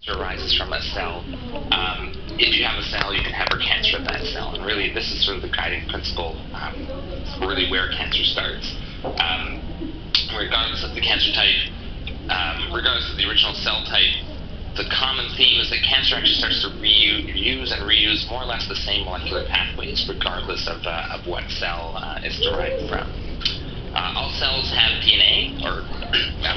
arises from a cell. If you have a cell, you can have a cancer of that cell. And really, this is sort of the guiding principle, really where cancer starts. Regardless of the cancer type, regardless of the original cell type, the common theme is that cancer actually starts to use and reuse more or less the same molecular pathways, regardless of what cell it's derived from. All cells have DNA, or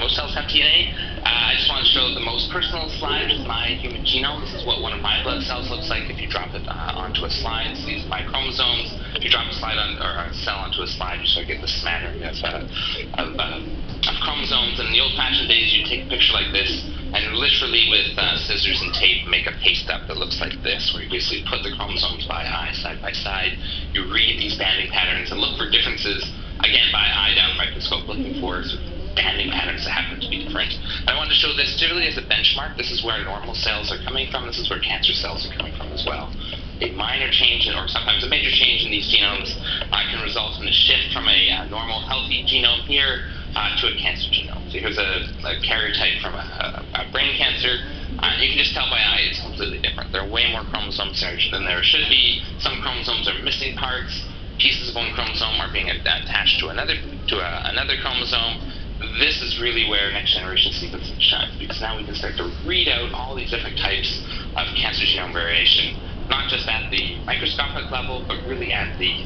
most cells have DNA. I just want to show the most personal slide with my human genome. This is what one of my blood cells looks like if you drop it onto a slide. So these are my chromosomes. If you drop a cell onto a slide, you sort of get the smattering of chromosomes. In the old-fashioned days, you'd take a picture like this and literally with scissors and tape make a paste-up that looks like this, where you basically put the chromosomes by eye, side by side. You read these banding patterns and look for differences, again by eye down microscope, looking for sort of banding patterns that happen to be different. And I wanted to show this really as a benchmark. This is where normal cells are coming from. This is where cancer cells are coming from as well. A minor change, or sometimes a major change in these genomes can result in a shift from a normal, healthy genome here to a cancer genome. So here's a karyotype from a brain cancer. You can just tell by eye it's completely different. There are way more chromosomes than there should be. Some chromosomes are missing parts. Pieces of one chromosome are being attached to another chromosome. This is really where next-generation sequencing shines, because now we can start to read out all these different types of cancer genome variation, not just at the microscopic level, but really at the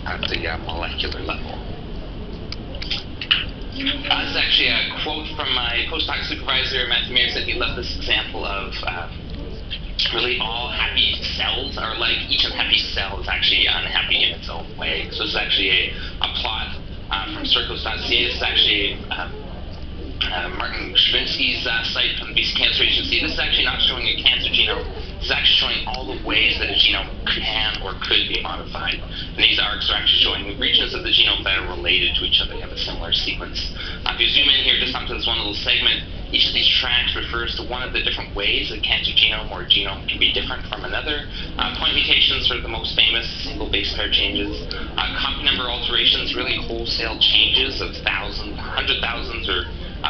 molecular level. This is actually a quote from my postdoc supervisor, Matthew Mears, that he loved this example of really all happy cells are like each unhappy cell is actually unhappy in its own way. So this is actually a plot from Circos.ca. This is actually Martin Stravinsky's site from the BC Cancer Agency. This is actually not showing a cancer genome. This is actually showing all the ways that a genome can or could be modified. And these arcs are actually showing the regions of the genome that are related to each other. They have a similar sequence. If you zoom in here just onto this one little segment, each of these tracks refers to one of the different ways a cancer genome or a genome can be different from another. Point mutations are the most famous, single base pair changes. Copy number alterations, really wholesale changes of thousands, hundred thousands, or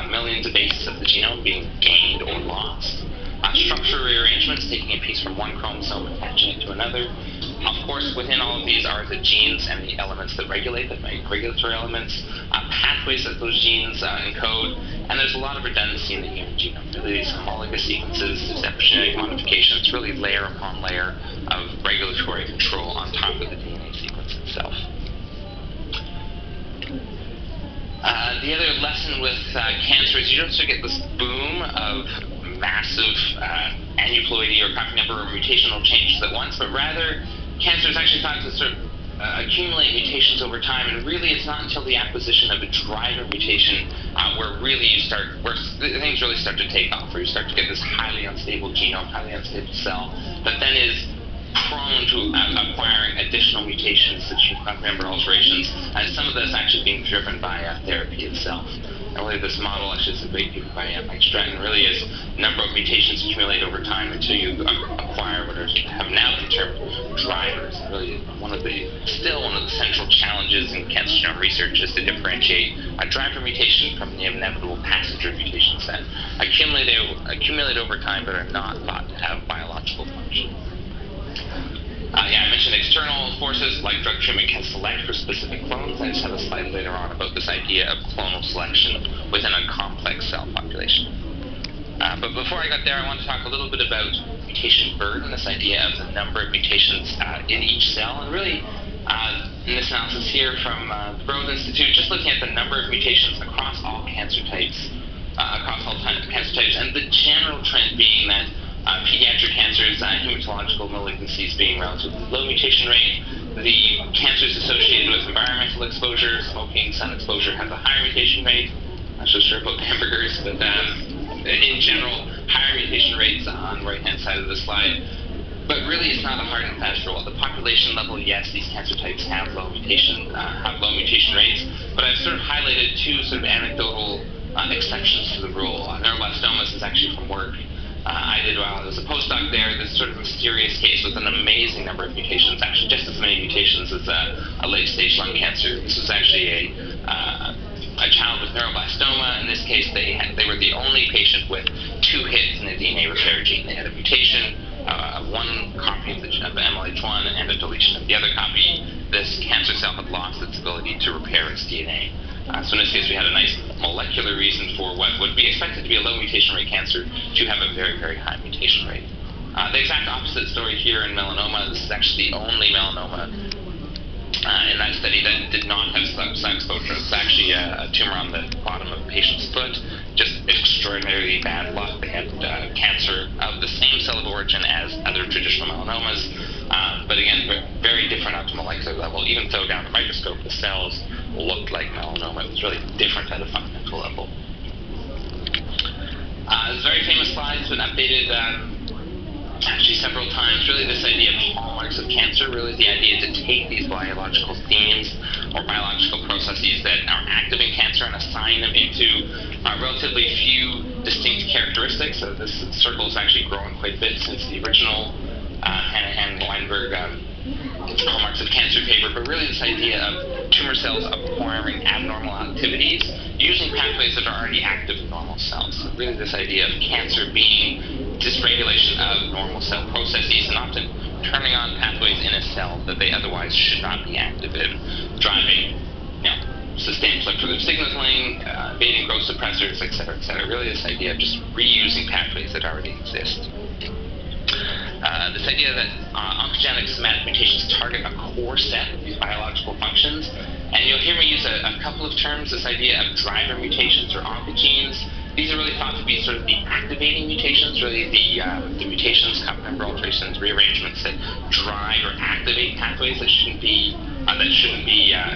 millions of bases of the genome being gained or lost. Structural rearrangements, taking a piece from one chromosome and attaching it to another. Of course, within all of these are the genes and the elements that regulate them, regulatory elements, pathways that those genes encode, and there's a lot of redundancy in the human genome. Really, these homologous sequences, these epigenetic modifications, really layer upon layer of regulatory control on top of the DNA sequence itself. The other lesson with cancer is you don't sort of get this boom of massive aneuploidy or copy number or mutational changes at once, but rather cancer is actually thought to sort of accumulate mutations over time, and really it's not until the acquisition of a driver mutation where things really start to take off, where you start to get this highly unstable genome, highly unstable cell that then is prone to acquiring additional mutations such as copy number alterations, and some of this actually being driven by therapy itself. And really this model actually is a big given by Mike Stratton, really is number of mutations accumulate over time until you acquire what have now been termed drivers. Really one of the central challenges in cancer genome research is to differentiate a driver mutation from the inevitable passenger mutations that accumulate over time but are not thought to have biological function. I mentioned external forces like drug treatment can select for specific clones. I just have a slide later on about this idea of clonal selection within a complex cell population. But before I got there, I want to talk a little bit about mutation burden, this idea of the number of mutations in each cell. And really, in this analysis here from the Broad Institute, just looking at the number of mutations across all cancer types, and the general trend being that pediatric cancers, hematological malignancies being relatively low mutation rate. The cancers associated with environmental exposure, smoking, sun exposure, have a higher mutation rate. Not so sure about hamburgers, but in general, higher mutation rates on the right-hand side of the slide. But really, it's not a hard and fast rule. At the population level, yes, these cancer types have low mutation rates, but I've sort of highlighted two sort of anecdotal exceptions to the rule. Neuroblastomas is actually from work I did while I was a postdoc there. This sort of mysterious case with an amazing number of mutations, actually just as many mutations as a late-stage lung cancer. This was actually a child with neuroblastoma. In this case, they were the only patient with 2 hits in the DNA repair gene. They had a mutation one and a deletion of the other copy, this cancer cell had lost its ability to repair its DNA. So in this case, we had a nice molecular reason for what would be expected to be a low mutation rate cancer to have a very, very high mutation rate. The exact opposite story here in melanoma. This is actually the only melanoma in that study that did not have sun exposure. It's actually a tumor on the bottom of a patient's foot. Just extraordinarily bad luck. They had cancer of the same cell of origin as other traditional melanomas, but again, very different up to molecular level. Even though down the microscope the cells looked like melanoma, it was really different at a fundamental level. This very famous slide has been updated actually several times. Really, this idea of hallmarks of cancer, really the idea to take these biological themes or biological processes that are active in cancer and assign them into relatively few distinct characteristics. So this circle has actually grown quite a bit since the original Hanahan-Weinberg hallmarks of cancer paper, but really this idea of tumor cells acquiring abnormal activities using pathways that are already active in normal cells. So really this idea of cancer being dysregulation of normal cell processes and often turning on pathways in a cell that they otherwise should not be active in, driving sustained proliferative signaling, evading growth suppressors, et cetera, et cetera. Really this idea of just reusing pathways that already exist. This idea that oncogenic somatic mutations target a core set of these biological functions. And you'll hear me use a couple of terms, this idea of driver mutations or oncogenes. These are really thought to be sort of the activating mutations, really the mutations, copy number alterations, rearrangements that drive or activate pathways that shouldn't be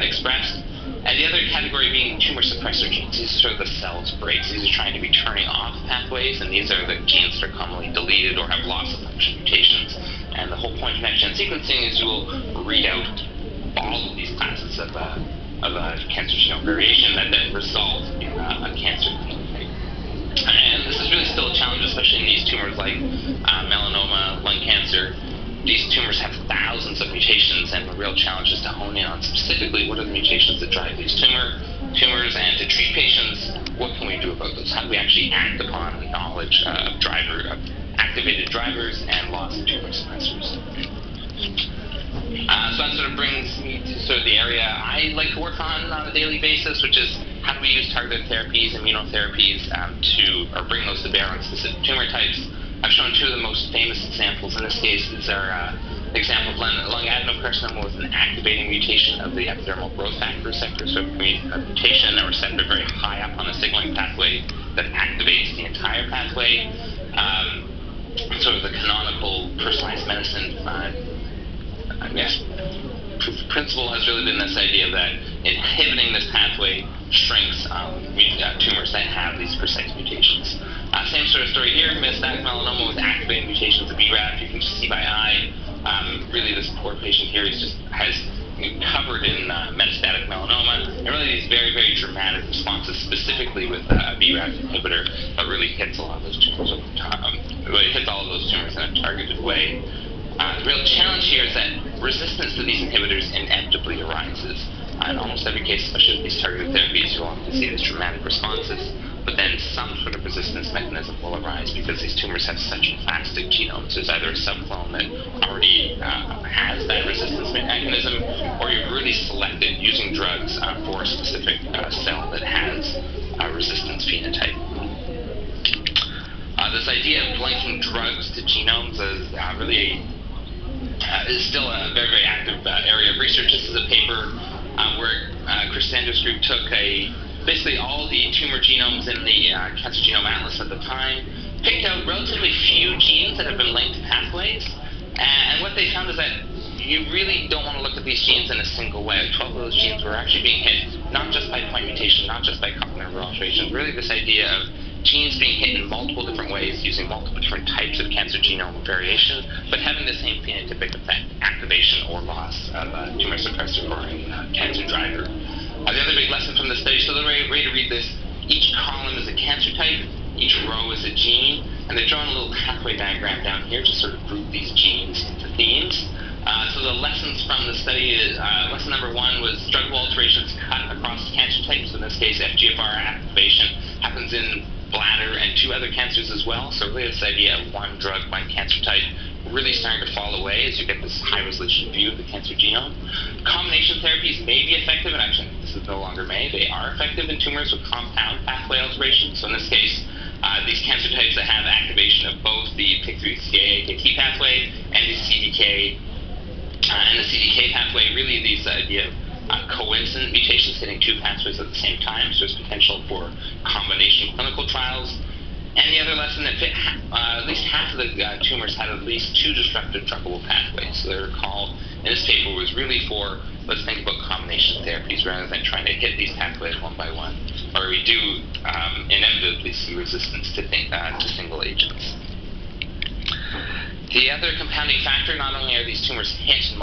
expressed. And the other category being tumor suppressor genes. These are sort of the cell's brakes. These are trying to be turning off pathways, and these are the genes that are commonly deleted or have loss of function mutations. And the whole point of next-gen sequencing is you will read out all of these classes of cancer genome variation that then result in a cancer phenotype. And this is really still a challenge, especially in these tumors like melanoma, lung cancer. These tumors have thousands of mutations, and the real challenge is to hone in on specifically what are the mutations that drive these tumors, and to treat patients, what can we do about those? How do we actually act upon the knowledge of activated drivers and loss of tumor suppressors? So that sort of brings me to sort of the area I like to work on a daily basis, which is how do we use targeted therapies, immunotherapies, or bring those to bear on specific tumor types. I've shown two of the most famous examples. In this case, these are example of lung adenocarcinoma with an activating mutation of the epidermal growth factor receptor, so a mutation, a receptor very high up on the signaling pathway that activates the entire pathway. Sort of the canonical personalized medicine principle has really been this idea that inhibiting this pathway shrinks tumors that have these precise mutations. Same sort of story here, metastatic melanoma with activating mutations of BRAF. You can just see by eye. Really, this poor patient here has covered in metastatic melanoma, and really these very, very dramatic responses, specifically with a BRAF inhibitor, that really hits a lot of those tumors. Really hits all of those tumors in a targeted way. The real challenge here is that resistance to these inhibitors inevitably arises. In almost every case, especially with these targeted therapies, you'll often see these dramatic responses, but then some sort of resistance mechanism will arise because these tumors have such plastic genomes. There's either a subclone that already has that resistance mechanism, or you've really selected using drugs for a specific cell that has a resistance phenotype. This idea of linking drugs to genomes is is still a very, very active area of research. This is a paper where Chris Sanders' group took basically all the tumor genomes in the Cancer Genome Atlas at the time, picked out relatively few genes that have been linked to pathways, and what they found is that you really don't want to look at these genes in a single way. 12 of those genes were actually being hit not just by point mutation, not just by copy number alteration, really this idea of genes being hit in multiple different ways using multiple different types of cancer genome variation, but having the same phenotypic effect, activation or loss of a tumor suppressor or a cancer driver. The other big lesson from the study, so the way to read this, each column is a cancer type, each row is a gene, and they've drawn a little pathway diagram down here to sort of group these genes into themes. So the lessons from the study is, lesson number one was drug alterations cut across cancer types. In this case, FGFR activation happens in bladder and two other cancers as well. So really this idea of one drug, one cancer type, really starting to fall away as you get this high-resolution view of the cancer genome. Combination therapies may be effective, and actually this is no longer may. They are effective in tumors with compound pathway alterations. So in this case, these cancer types that have activation of both the PIK3CA-AKT pathway and the CDK pathway, really these idea of coincident mutations hitting two pathways at the same time. So there's potential for combination clinical trials. And the other lesson that at least half of the tumors had at least two destructive druggable pathways. So their call in this paper was really for, let's think about combination therapies rather than trying to hit these pathways one by one, or we do inevitably see resistance to single agents. The other compounding factor, not only are these tumors hit in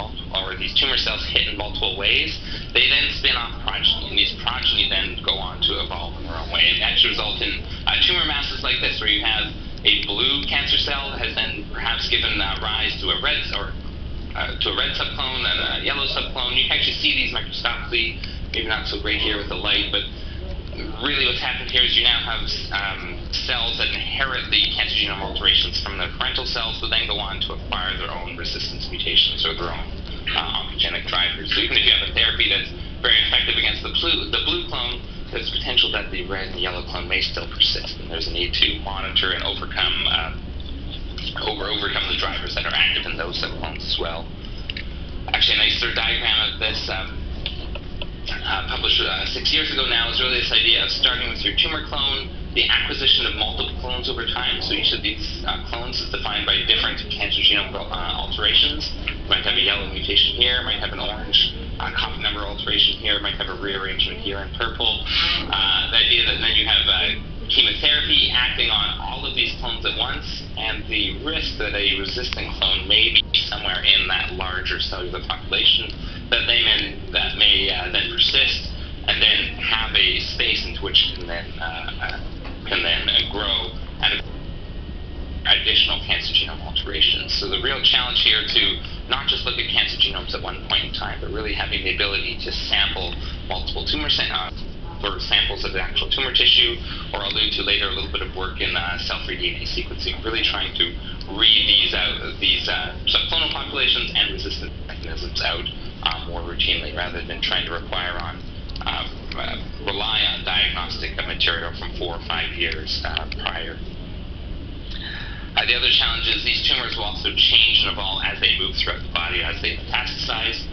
these tumor cells hit in multiple ways, they then spin off progeny, and these progeny then go on to evolve in their own way, and actually result in tumor masses like this, where you have a blue cancer cell that has then perhaps given rise to a red subclone and a yellow subclone. You can actually see these microscopically, maybe not so great here with the light, but really what's happened here is you now have cells that inherit the cancer genome alterations from their parental cells, but then go on to acquire their own resistance mutations or their own oncogenic drivers. So even if you have a therapy that's very effective against the blue clone, there's potential that the red and yellow clone may still persist, and there's a need to monitor and overcome the drivers that are active in those subclones as well. Actually, a nicer diagram of this published 6 years ago now is really this idea of starting with your tumor clone, the acquisition of multiple clones over time. So each of these clones is defined by different cancer genome alterations. You might have a yellow mutation here, might have an orange copy number alteration here, might have a rearrangement here in purple. The idea that then you have chemotherapy acting on all of these clones at once, and the risk that a resistant clone may be somewhere in that larger cellular population that may then persist and then have a space into which can then grow and additional cancer genome alterations. So the real challenge here to not just look at cancer genomes at one point in time, but really having the ability to sample multiple tumor samples of the actual tumor tissue, or I'll allude to later a little bit of work in cell-free DNA sequencing, really trying to read these subclonal populations and resistant mechanisms out more routinely, rather than trying to rely on diagnostic material from 4 or 5 years prior. The other challenge is these tumors will also change and evolve as they move throughout the body, as they metastasize.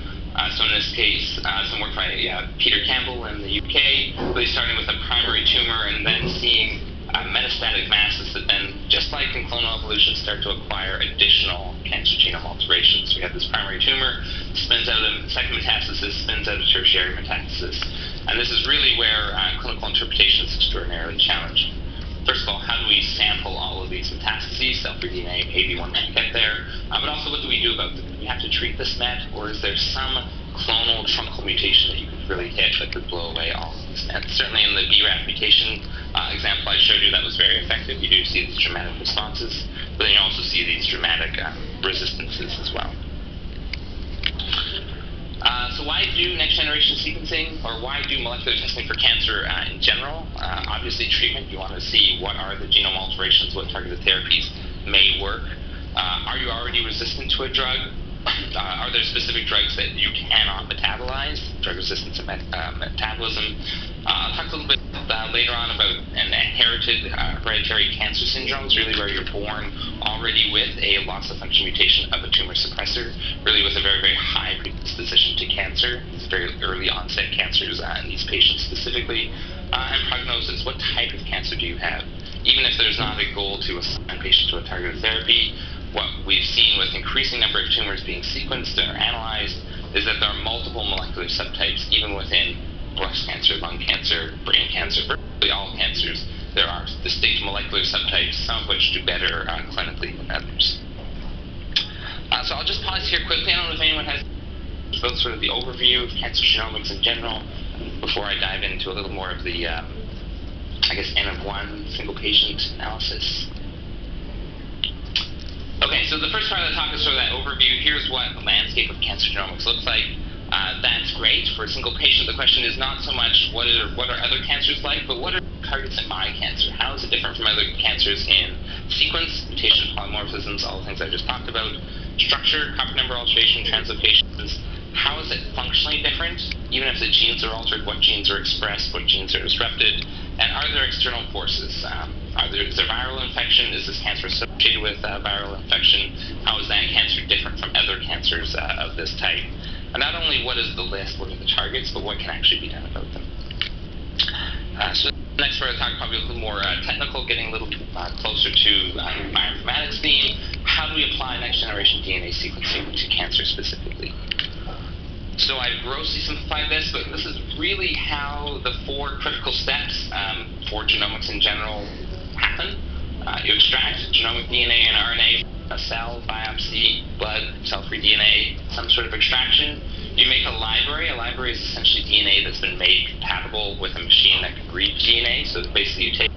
So in this case, some work by Peter Campbell in the UK, really starting with a primary tumor and then seeing metastatic masses that then, just like in clonal evolution, start to acquire additional cancer genome alterations. We have this primary tumor, spins out a second metastasis, spins out a tertiary metastasis. And this is really where clinical interpretation is extraordinarily challenging. First of all, how do we sample all of these metastases? Cell-free DNA may be one way to get there, but also what do we do about them? Do we have to treat this met, or is there some clonal truncal mutation that you could really hit that could blow away all of these mets? Certainly in the BRAF mutation example I showed you, that was very effective. You do see these dramatic responses, but then you also see these dramatic resistances as well. So why do next-generation sequencing, or why do molecular testing for cancer in general? Obviously, treatment, you want to see what are the genome alterations, what targeted therapies may work. Are you already resistant to a drug? Are there specific drugs that you cannot metabolize? Drug resistance and metabolism. I'll talk a little bit later on about inherited hereditary cancer syndromes, really where you're born already with a loss-of-function mutation of a tumor suppressor, really with a very, very high predisposition to cancer. These very early onset cancers in these patients specifically. And prognosis, what type of cancer do you have? Even if there's not a goal to assign a patient to a targeted therapy, what we've seen with increasing number of tumors being sequenced or analyzed is that there are multiple molecular subtypes, even within breast cancer, lung cancer, brain cancer, virtually all cancers. There are distinct molecular subtypes, some of which do better clinically than others. So I'll just pause here quickly. I don't know if anyone has both sort of the overview of cancer genomics in general before I dive into a little more of the, I guess, N of 1 single patient analysis. Okay, so the first part of the talk is sort of that overview. Here's what the landscape of cancer genomics looks like. That's great for a single patient. The question is not so much what are other cancers like, but what are targets in my cancer? How is it different from other cancers in sequence, mutation, polymorphisms, all the things I just talked about, structure, copy number alteration, translocations? How is it functionally different? Even if the genes are altered, what genes are expressed, what genes are disrupted, and are there external forces? Is there viral infection? Is this cancer associated with viral infection? How is that cancer different from other cancers of this type? And not only what is the list, what are the targets, but what can actually be done about them. So next we're going to talk probably a little more technical, getting a little closer to bioinformatics theme. How do we apply next generation DNA sequencing to cancer specifically? So I've grossly simplified this, but this is really how the 4 critical steps for genomics in general happen. You extract genomic DNA and RNA from a cell, biopsy, blood, cell-free DNA, some sort of extraction. You make a library. A library is essentially DNA that's been made compatible with a machine that can read DNA. So basically you take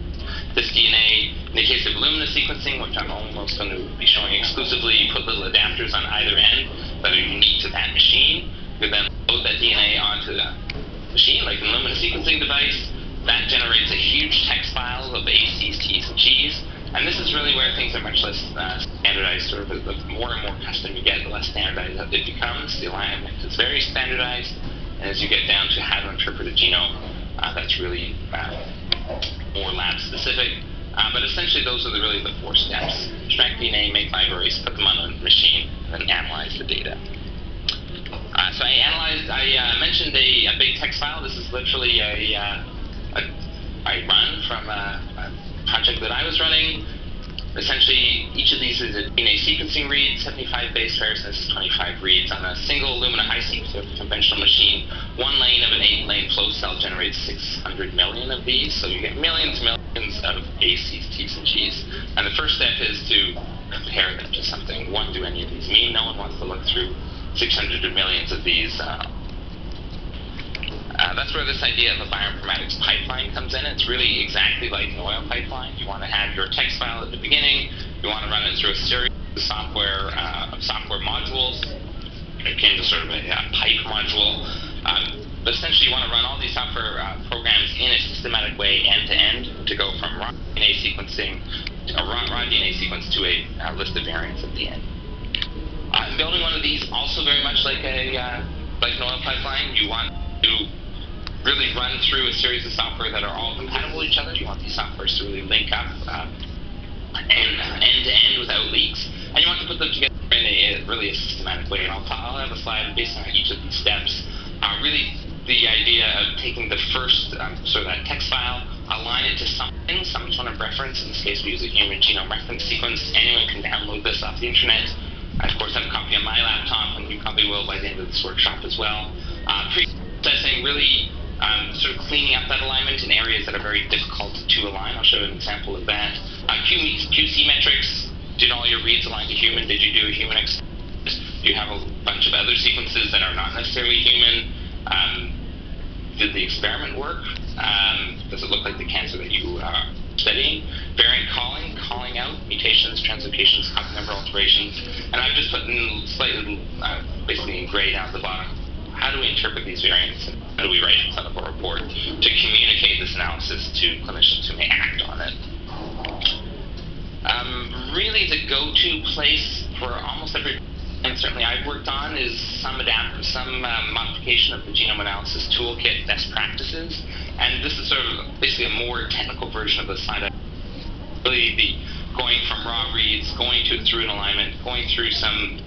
this DNA, in the case of Illumina sequencing, which I'm almost going to be showing exclusively, you put little adapters on either end that are unique to that machine. You then load that DNA onto a machine, like an Illumina sequencing device. That generates a huge text file of ACs, Ts, and Gs. And this is really where things are much less standardized. Sort of the more and more custom you get, the less standardized it becomes. The alignment is very standardized. And as you get down to how to interpret a genome, that's really more lab specific. But essentially those are really the 4 steps. Extract DNA, make libraries, put them on a machine, and then analyze the data. So I mentioned a big text file. This is literally I run from a project that I was running. Essentially, each of these is a DNA sequencing read, 75 base pairs, and this is 25 reads on a single Illumina HiSeq, so a conventional machine. 1 lane of an 8-lane flow cell generates 600 million of these, so you get millions and millions of ACs, Ts, and Gs. And the first step is to compare them to something. What do any of these mean? No one wants to look through 600 millions of these. That's where this idea of a bioinformatics pipeline comes in. It's really exactly like an oil pipeline. You want to have your text file at the beginning. You want to run it through a series of software modules, akin to sort of a pipe module. But essentially, you want to run all these software programs in a systematic way, end-to-end, to go from raw DNA sequencing, a raw DNA sequence to a list of variants at the end. Building one of these also very much like an oil pipeline. You want to really run through a series of software that are all compatible with each other. You want these softwares to really link up end-to-end without leaks. And you want to put them together in a systematic way. And I'll have a slide based on each of these steps. Really, the idea of taking the first sort of that text file, align it to something, some sort of reference. In this case, we use a human genome reference sequence. Anyone can download this off the internet. I, of course, have a copy on my laptop, and you probably will by the end of this workshop as well. Pre-processing, really sort of cleaning up that alignment in areas that are very difficult to align. I'll show you an example of that. QC metrics. Did all your reads align to human? Did you do a human experiment? Do you have a bunch of other sequences that are not necessarily human? Did the experiment work? Does it look like the cancer that you are studying? Variant calling out mutations, translocations, copy number alterations. And I've just put in slightly, basically in gray down at the bottom, how do we interpret these variants, and how do we write a clinical report to communicate this analysis to clinicians who may act on it? Really, the go-to place for almost every, and certainly I've worked on, is some modification of the genome analysis toolkit best practices. And this is sort of basically a more technical version of the slide. Really the going from raw reads, going through an alignment, going through some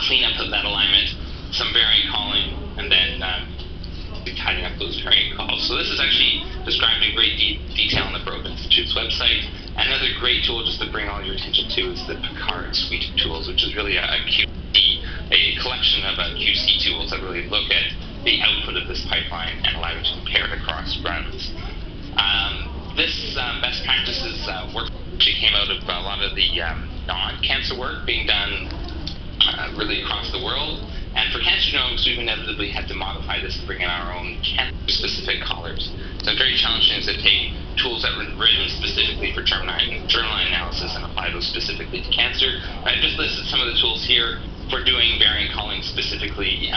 cleanup of that alignment, some variant calling, and then tidying up those variant calls. So this is actually described in great detail on the Broad Institute's website. Another great tool just to bring all your attention to is the Picard suite of tools, which is really a collection of QC tools that really look at the output of this pipeline and allow you to compare it across runs. This best practices work actually came out of a lot of the non-cancer work being done really across the world. And for cancer genomics, we've inevitably had to modify this and bring in our own cancer-specific callers. So very challenging is to take tools that were written specifically for germline analysis and apply those specifically to cancer. I've just listed some of the tools here for doing variant calling specifically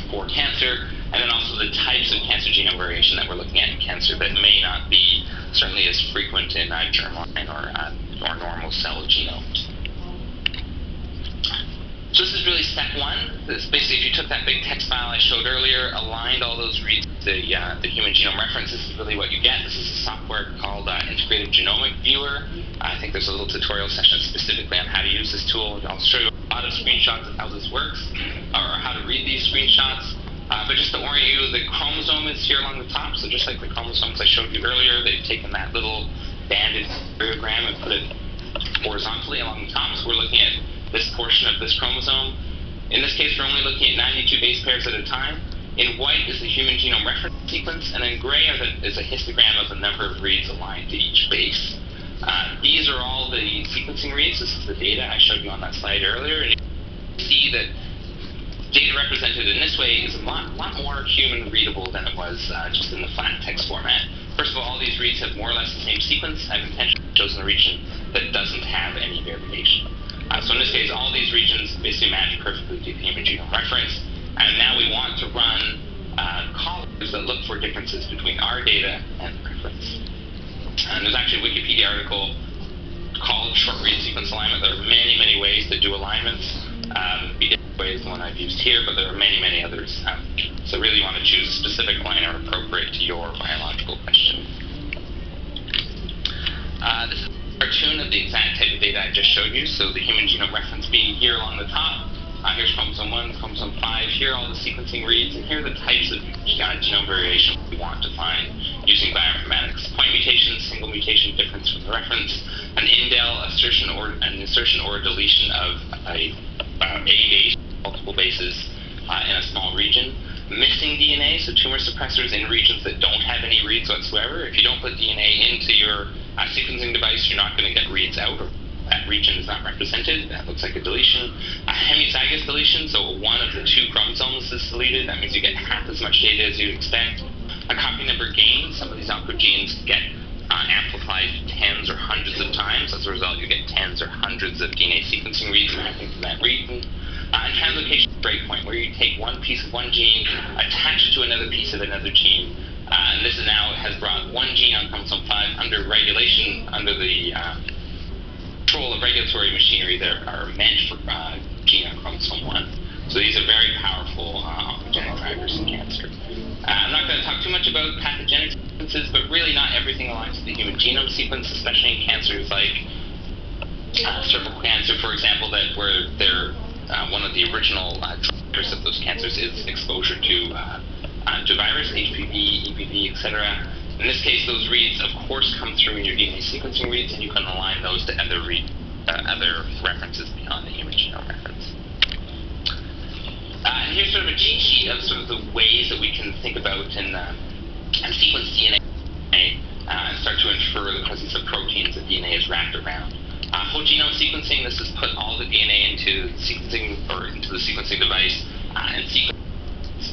for cancer, and then also the types of cancer genome variation that we're looking at in cancer that may not be certainly as frequent in germline or normal cell genomes. So this is really step one. This basically, if you took that big text file I showed earlier, aligned all those reads to the Human Genome Reference, this is really what you get. This is a software called Integrated Genomic Viewer. I think there's a little tutorial session specifically on how to use this tool. I'll show you a lot of screenshots of how this works, or how to read these screenshots. But just to orient you, the chromosome is here along the top. So just like the chromosomes I showed you earlier, they've taken that little banded stereogram and put it horizontally along the top. So we're looking at this portion of this chromosome. In this case, we're only looking at 92 base pairs at a time. In white is the Human Genome Reference sequence, and in gray is a histogram of the number of reads aligned to each base. These are all the sequencing reads. This is the data I showed you on that slide earlier, and you can see that data represented in this way is a lot more human readable than it was just in the flat text format. First of all these reads have more or less the same sequence. I've intentionally chosen a region that doesn't have any variation. So in this case, all these regions basically match perfectly to the Human Genome Reference. And now we want to run collars that look for differences between our data and the reference. And there's actually a Wikipedia article called Short Read Sequence Alignment. There are many, many ways to do alignments. BDA is the one I've used here, but there are many, many others. So really you want to choose a specific aligner appropriate to your biological question. This is a cartoon of the exact type of data I just showed you. So the Human Genome Reference being here along the top. Here's chromosome 1, chromosome 5. Here are all the sequencing reads, and here are the types of genome variation we want to find using bioinformatics. Point mutation, single mutation difference from the reference, an indel, an insertion or a deletion of a base, multiple bases in a small region. Missing DNA, so tumor suppressors in regions that don't have any reads whatsoever. If you don't put DNA into your sequencing device, you're not going to get reads out, or that region is not represented. That looks like a deletion. A hemizygous deletion, so one of the two chromosomes is deleted. That means you get half as much data as you'd expect. A copy number gain, some of these oncogenes get amplified tens or hundreds of times. As a result, you get tens or hundreds of DNA sequencing reads mapping to that region. And translocation breakpoint, where you take one piece of one gene, attach it to another piece of another gene, and this now has brought one gene on chromosome 5 under regulation, under the control of regulatory machinery that are meant for gene on chromosome 1. So these are very powerful oncogenic drivers in cancer. I'm not going to talk too much about pathogenic sequences, but really not everything aligns to the human genome sequence, especially in cancers like cervical cancer, for example, that where they're one of the original drivers of those cancers is exposure to virus, HPV, EBV, etc. In this case, those reads, of course, come through in your DNA sequencing reads, and you can align those to other references beyond the Human Genome Reference. And here's sort of a cheat sheet of sort of the ways that we can think about and sequence DNA and start to infer the presence of proteins that DNA is wrapped around. Whole genome sequencing, this is put all the DNA into sequencing or into the sequencing device and sequence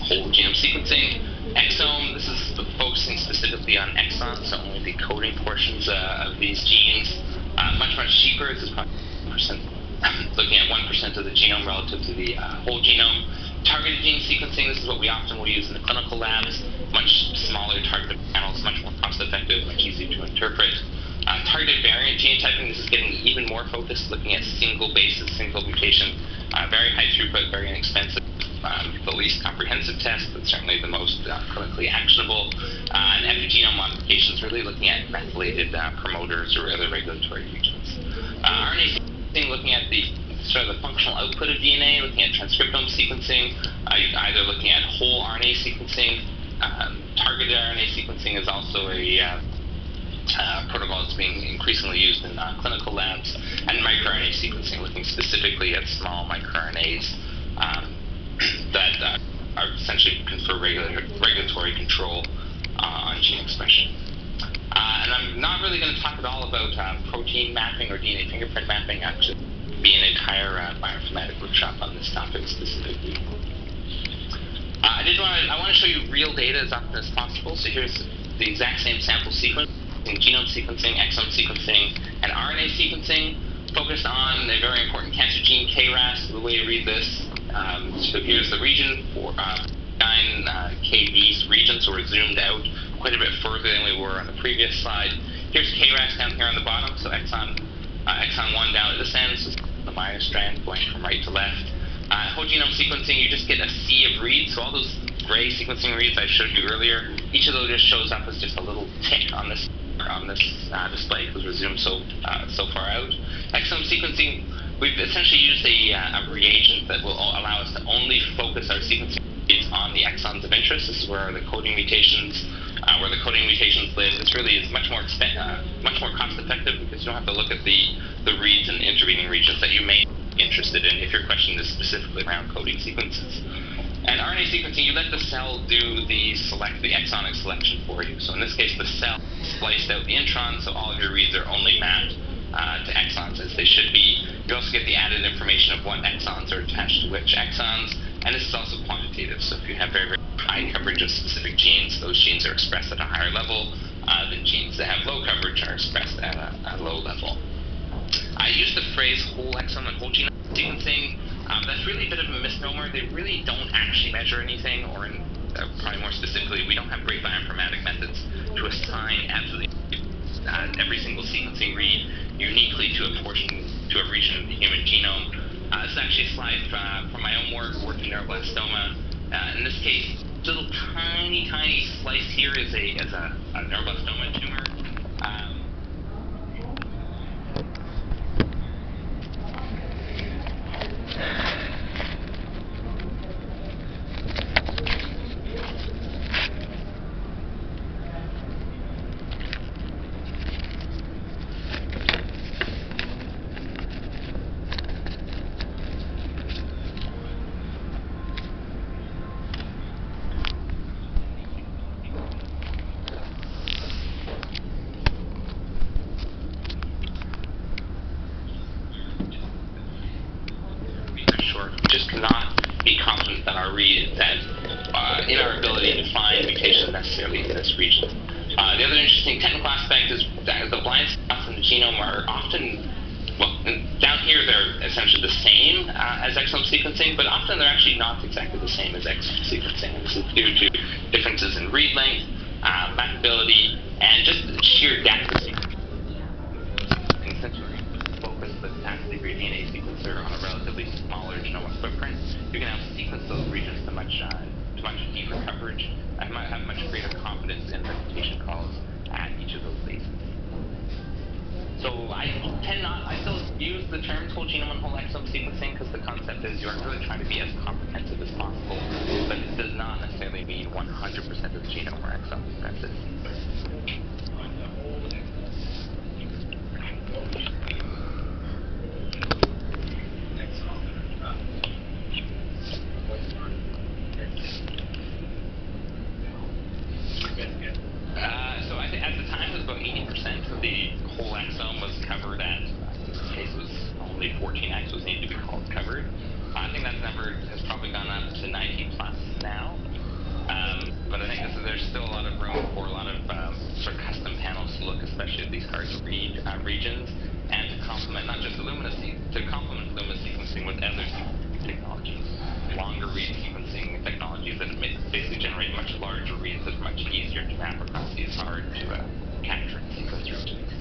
whole genome sequencing. Exome, this is focusing specifically on exons, so only the coding portions of these genes. Much cheaper. This is probably 1%, looking at 1% of the genome relative to the whole genome. Targeted gene sequencing, this is what we often will use in the clinical labs. Much smaller targeted panels, much more cost-effective, much easier to interpret. Targeted variant genotyping, this is getting even more focused, looking at single bases, single mutation, very high throughput, very inexpensive. The least comprehensive test, but certainly the most clinically actionable. And epigenome modifications, really looking at methylated promoters or other regulatory regions. RNA sequencing, looking at the sort of the functional output of DNA, looking at transcriptome sequencing, either looking at whole RNA sequencing. Targeted RNA sequencing is also a protocol that's being increasingly used in clinical labs. And microRNA sequencing, looking specifically at small microRNAs that are essentially confer regulatory control on gene expression. And I'm not really going to talk at all about protein mapping or DNA fingerprint mapping. Actually, be an entire bioinformatic workshop on this topic specifically. I want to show you real data as often as possible. So here's the exact same sample sequence in genome sequencing, exome sequencing, and RNA sequencing, focused on a very important cancer gene, KRAS. The way you read this. So here's the region for million kb region, so we're zoomed out quite a bit further than we were on the previous slide. Here's KRAS down here on the bottom, so exon 1 down at this end, so the minor strand going from right to left. Whole genome sequencing, you just get a sea of reads, so all those gray sequencing reads I showed you earlier, each of those just shows up as just a little tick on this display because we're zoomed so far out. Exome sequencing, we've essentially used a reagent that will allow us to only focus our sequencing reads on the exons of interest. This is where the coding mutations live. This really is much more cost effective because you don't have to look at the reads and intervening regions that you may be interested in if your question is specifically around coding sequences. And RNA sequencing, you let the cell do the exonic selection for you. So in this case, the cell spliced out the intron, so all of your reads are only mapped to exons as they should be. You also get the added information of what exons are attached to which exons, and this is also quantitative. So if you have very, very high coverage of specific genes, those genes are expressed at a higher level than genes that have low coverage are expressed at a low level. I use the phrase whole exome and whole genome sequencing. That's really a bit of a misnomer. They really don't actually measure anything, or probably more specifically, we don't have great bioinformatic methods to assign absolutely every single sequencing read uniquely to a region of the human genome. This is actually a slide from my own work in neuroblastoma. In this case, little tiny slice here is a neuroblastoma tumor. Just cannot be confident that our read in our ability to find mutations necessarily in this region. The other interesting technical aspect is that the blind spots in the genome are often, well, down here they're essentially the same as exome sequencing, but often they're actually not exactly the same as exome sequencing. This is due to differences in read length, mappability, and just sheer depth of sequencing. Essentially, focus the taxon-degree DNA sequencer on a relatively smaller genomic footprint, you can now sequence those regions to much deeper coverage and might have much greater confidence in the mutation calls at each of those bases. So I still use the terms whole genome and whole exome sequencing because the concept is you're really trying to be as comprehensive as possible, but it does not necessarily mean 100% of the genome or exome. That's it. So I think at the time it was about 80% of the whole exome was covered at, in this case it was only 14 exons needed to be called covered. I think that number has probably gone up to 90 plus now. But I think there's still a lot of room for a lot of sort of custom panels to look, especially at these hard to read regions, and to complement not just Illumina sequencing with other technologies, longer read sequencing technologies that basically generate much larger reads that are much easier to map across these hard to capture and sequence regions.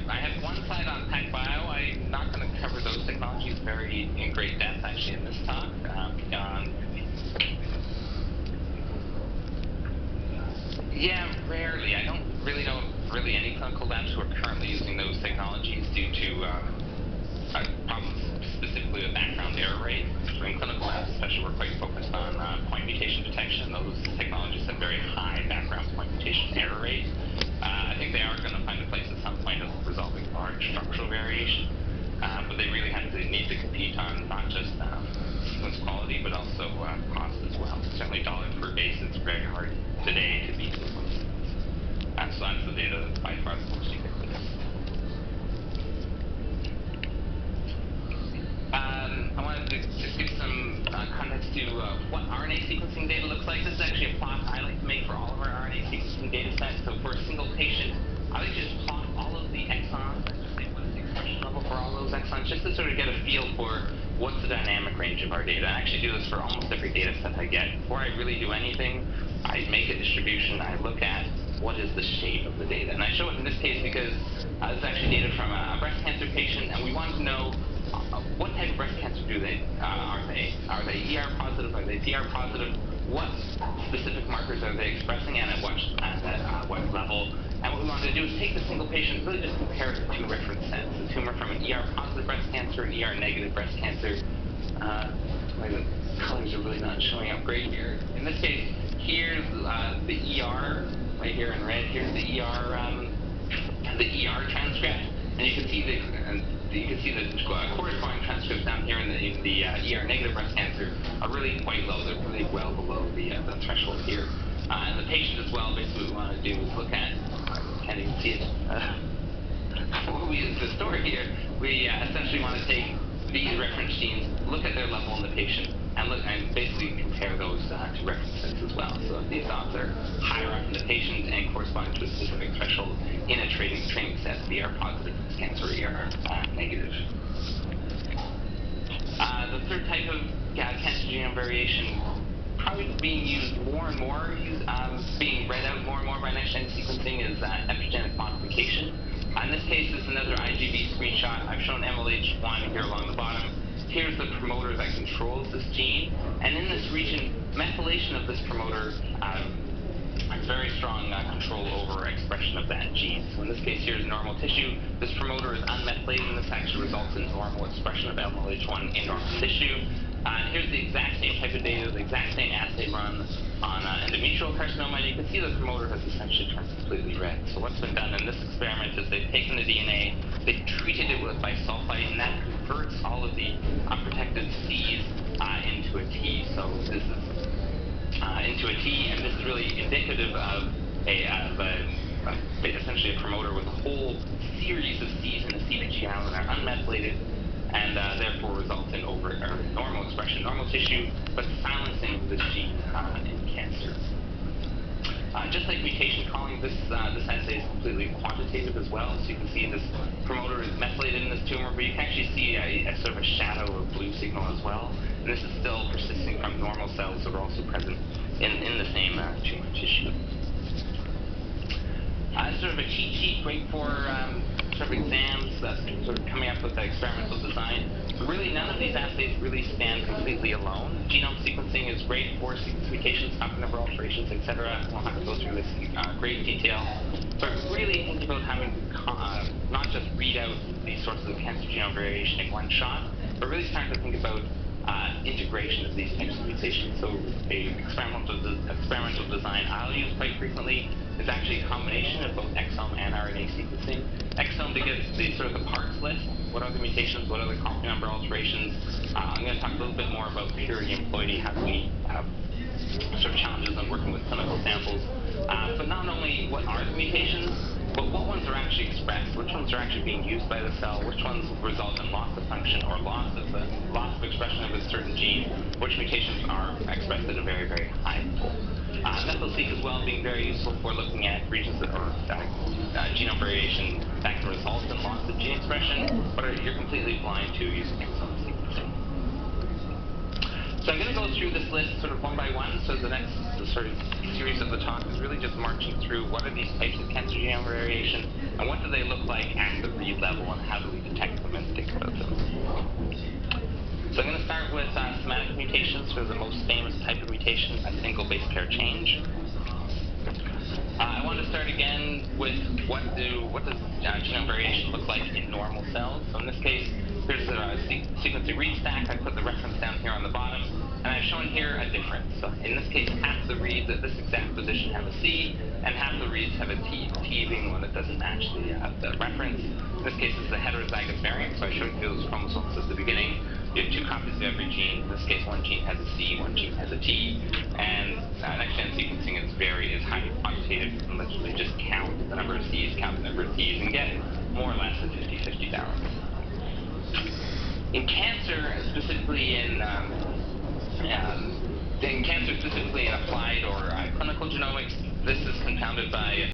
I have one slide on PacBio. I'm not going to cover those technologies in great depth actually in this talk. Yeah, rarely. I don't really know really any clinical labs who are currently using those technologies due to problems specifically with background error rate. In clinical labs especially, we're quite focused on point mutation detection. Those technologies have very high background point mutation error rate. I think they are going to find a place at some point of resolving large structural variation, but they really need to compete on not just sequence quality, but also cost as well. Certainly dollar per base is very hard today to beat those ones. So that's the data that's by far the most ubiquitous. I wanted to just give some context to what RNA sequencing data looks like. This is actually a plot I like to make what's the dynamic range of our data. I actually do this for almost every data set I get. Before I really do anything, I make a distribution. I look at what is the shape of the data. And I show it in this case because this is actually data from a breast cancer patient, and we want to know what type of breast cancer are they? Are they ER positive? Are they PR positive? What specific markers are they expressing, and at what level? And what we want to do is take the single patient, really just compare it to two reference sets: the tumor from an ER positive breast cancer, ER negative breast cancer. The colors are really not showing up great here. In this case, here's the ER right here in red. Here's the ER transcript, and you can see the corresponding transcripts down here in the ER negative breast cancer are really quite low. They're really well below the threshold here. And the patient as well, basically what we want to do is look at, can't even see it, the story here. We essentially want to take these reference genes, look at their level in the patient, and basically compare those to reference sets as well. So if these dots are higher up in the patient and corresponding to a specific threshold in a training set, ER positive breast cancer, ER negative. The third type of cancer genome variation, probably being used more and more, being read out more and more by next-gen sequencing, is epigenetic modification. In this case, this is another IGV screenshot. I've shown MLH1 here along the bottom. Here's the promoter that controls this gene, and in this region, methylation of this promoter has very strong control over expression of that gene. So in this case, here's normal tissue. This promoter is unmethylated, and this actually results in normal expression of MLH1 in normal tissue. And here's the exact same type of data, the exact same assay run on endometrial carcinoma, and you can see the promoter has essentially turned completely red. So what's been done in this experiment is they've taken the DNA, they've treated it with bisulfite, and that converts all of the unprotected C's into a T. So this is into a T, and this is really indicative of essentially a promoter with a whole series of C's in the CpG island that are unmethylated, and therefore result in normal expression, normal tissue, but silencing of this gene in cancer. Just like mutation calling, this assay is completely quantitative as well. So you can see this promoter is methylated in this tumor, but you can actually see a sort of a shadow of blue signal as well. And this is still persisting from normal cells that are also present in the same tumor tissue. Sort of a cheat sheet, great for sort of exams, sort of coming up with the experimental design. But really, none of these assays really stand completely alone. Genome sequencing is great for sequence mutations, copy number alterations, etc. I won't have to go through this in great detail. But really think about having not just read out these sources of cancer genome variation in one shot, but really starting to think about integration of these types of mutations. So a experimental design I'll use quite frequently is actually a combination of both exome and RNA sequencing. Exome to get the sort of the parts list, what are the mutations, what are the copy number alterations. I'm going to talk a little bit more about purity and ploidy, how do we sort of challenges in working with clinical samples. But not only what are the mutations, but what ones are actually expressed, which ones are actually being used by the cell, which ones result in loss of function or loss of expression of a certain gene, which mutations are expressed at a very, very high level. Methyl-seq as well being very useful for looking at regions or genome variation that can result in loss of gene expression, but you're completely blind to using exome sequencing. So I'm going to go through this list sort of one by one. So the next sort of series of the talk is really just marching through what are these types of cancer genome variation, and what do they look like at the read level, and how do we detect them and think about them. So I'm going to start with somatic mutations, sort of the most famous type of mutation, a single base pair change. I want to start again with what does genome variation look like in normal cells. So in this case, here's the sequencing read stack. I put the reference down here on the bottom, and I've shown here a difference. So in this case, half the reads at this exact position have a C, and half the reads have a T, the T being one that doesn't match the reference. In this case, it's the heterozygous variant, so I showed you those chromosomes at the beginning. You have two copies of every gene. In this case, one gene has a C, one gene has a T, and next-gen sequencing is highly quantitative. You can literally just count the number of C's, count the number of T's, and get more or less a 50-50 balance. In cancer, specifically in applied or clinical genomics, this is compounded by